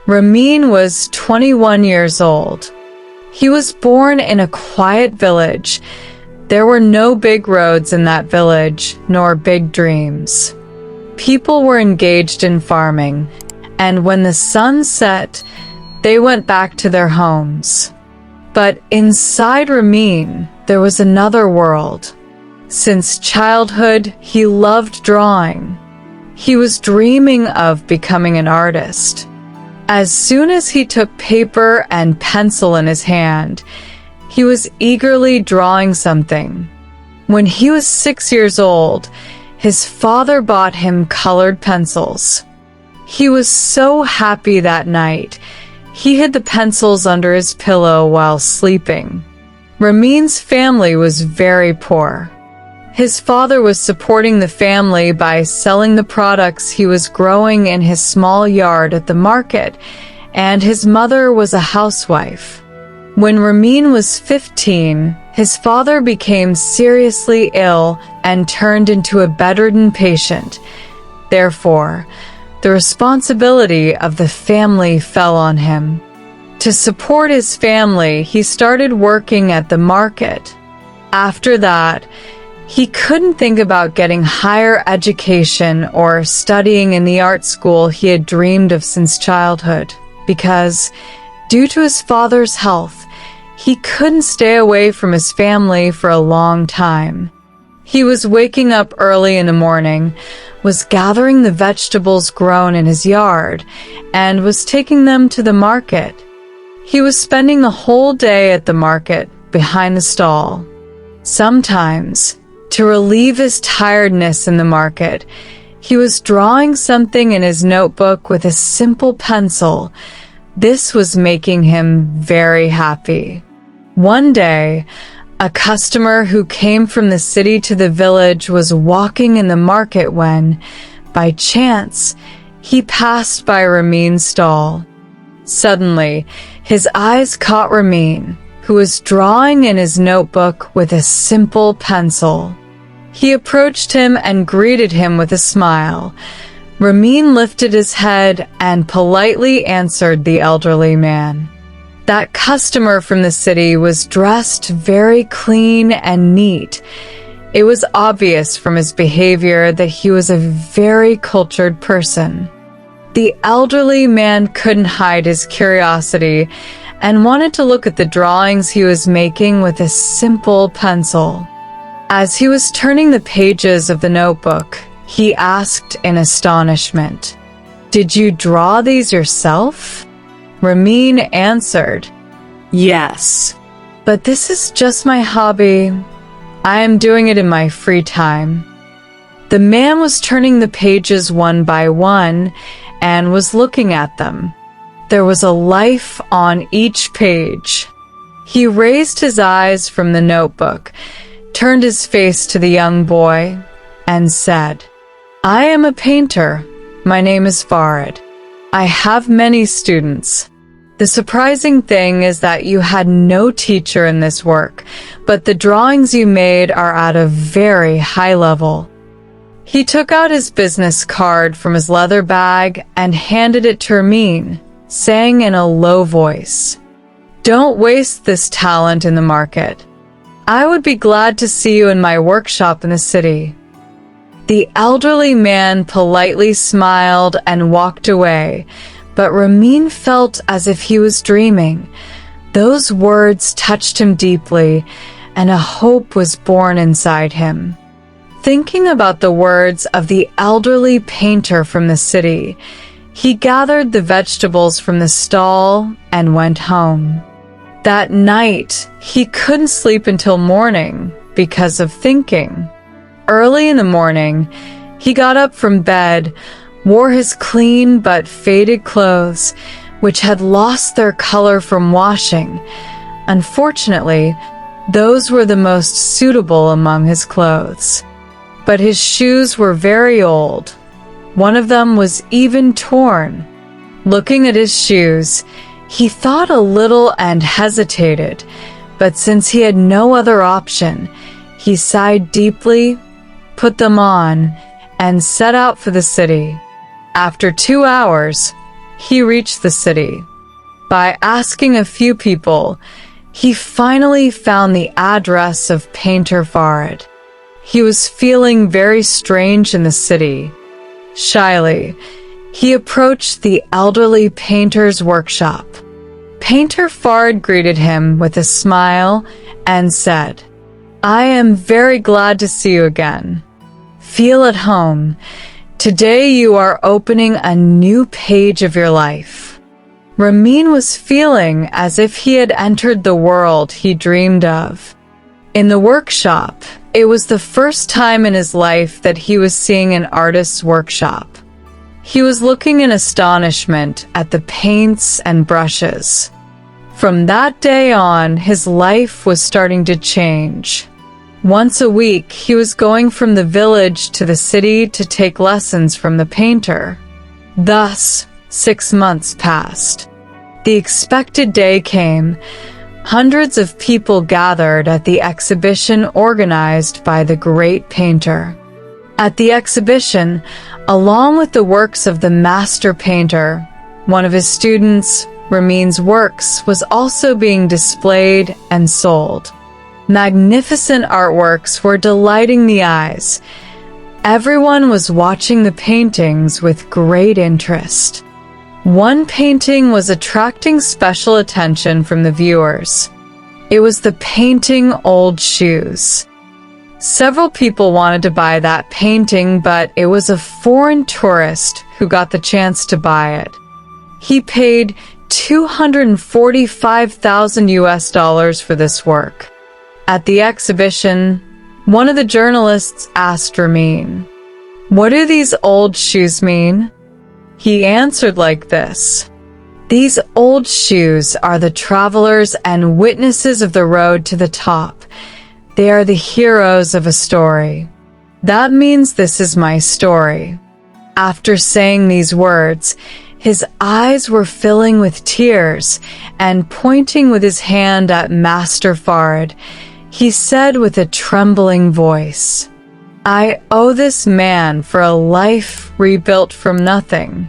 Ramin was 21 years old. He was born in a quiet village. There were no big roads in that village, nor big dreams. People were engaged in farming, and when the sun set, they went back to their homes. But inside Ramin, there was another world. Since childhood, he loved drawing. He was dreaming of becoming an artist. As soon as he took paper and pencil in his hand, he was eagerly drawing something. When he was 6 years old, his father bought him colored pencils. He was so happy that night. He hid the pencils under his pillow while sleeping. Ramin's family was very poor. His father was supporting the family by selling the products he was growing in his small yard at the market, and his mother was a housewife. When Ramin was 15, his father became seriously ill and turned into a bedridden patient. Therefore, the responsibility of the family fell on him. To support his family, he started working at the market. After that, he couldn't think about getting higher education or studying in the art school he had dreamed of since childhood, because, due to his father's health, he couldn't stay away from his family for a long time. He was waking up early in the morning, was gathering the vegetables grown in his yard, and was taking them to the market. He was spending the whole day at the market, behind the stall. Sometimes, to relieve his tiredness in the market, he was drawing something in his notebook with a simple pencil. This was making him very happy. One day, a customer who came from the city to the village was walking in the market when, by chance, he passed by Ramin's stall. Suddenly, his eyes caught Ramin, who was drawing in his notebook with a simple pencil. He approached him and greeted him with a smile. Ramin lifted his head and politely answered the elderly man. That customer from the city was dressed very clean and neat. It was obvious from his behavior that he was a very cultured person. The elderly man couldn't hide his curiosity and wanted to look at the drawings he was making with a simple pencil. As he was turning the pages of the notebook, he asked in astonishment, "Did you draw these yourself?" Ramin answered, "Yes, but this is just my hobby. I am doing it in my free time." The man was turning the pages one by one and was looking at them. There was a life on each page. He raised his eyes from the notebook, turned his face to the young boy, and said, "I am a painter. My name is Farid. I have many students. The surprising thing is that you had no teacher in this work, but the drawings you made are at a very high level." He took out his business card from his leather bag and handed it to Ramin, saying in a low voice, "Don't waste this talent in the market. I would be glad to see you in my workshop in the city." The elderly man politely smiled and walked away, but Ramin felt as if he was dreaming. Those words touched him deeply, and a hope was born inside him. Thinking about the words of the elderly painter from the city, he gathered the vegetables from the stall and went home. That night, he couldn't sleep until morning because of thinking. Early in the morning, he got up from bed, wore his clean but faded clothes, which had lost their color from washing. Unfortunately, those were the most suitable among his clothes. But his shoes were very old. One of them was even torn. Looking at his shoes, he thought a little and hesitated, but since he had no other option, he sighed deeply, put them on, and set out for the city. After 2 hours, He reached the city. By asking a few people, he finally found the address of Painter Farid. He was feeling very strange in the city. Shyly, he approached the elderly painter's workshop. Painter Farid greeted him with a smile and said, "I am very glad to see you again. Feel at home. Today you are opening a new page of your life." Ramin was feeling as if he had entered the world he dreamed of. In the workshop, it was the first time in his life that he was seeing an artist's workshop. He was looking in astonishment at the paints and brushes. From that day on, his life was starting to change. Once a week, he was going from the village to the city to take lessons from the painter. Thus, 6 months passed. The expected day came. Hundreds of people gathered at the exhibition organized by the great painter. At the exhibition, along with the works of the master painter, one of his students, Ramin's works, was also being displayed and sold. Magnificent artworks were delighting the eyes. Everyone was watching the paintings with great interest. One painting was attracting special attention from the viewers. It was the painting Old Shoes. Several people wanted to buy that painting, but it was a foreign tourist who got the chance to buy it. He paid $245,000 for this work. At the exhibition, one of the journalists asked Ramin, "What do these old shoes mean?" He answered like this, "These old shoes are the travelers and witnesses of the road to the top. They are the heroes of a story. That means this is my story." After saying these words, his eyes were filling with tears, and pointing with his hand at Master Farid, he said with a trembling voice, "I owe this man for a life rebuilt from nothing."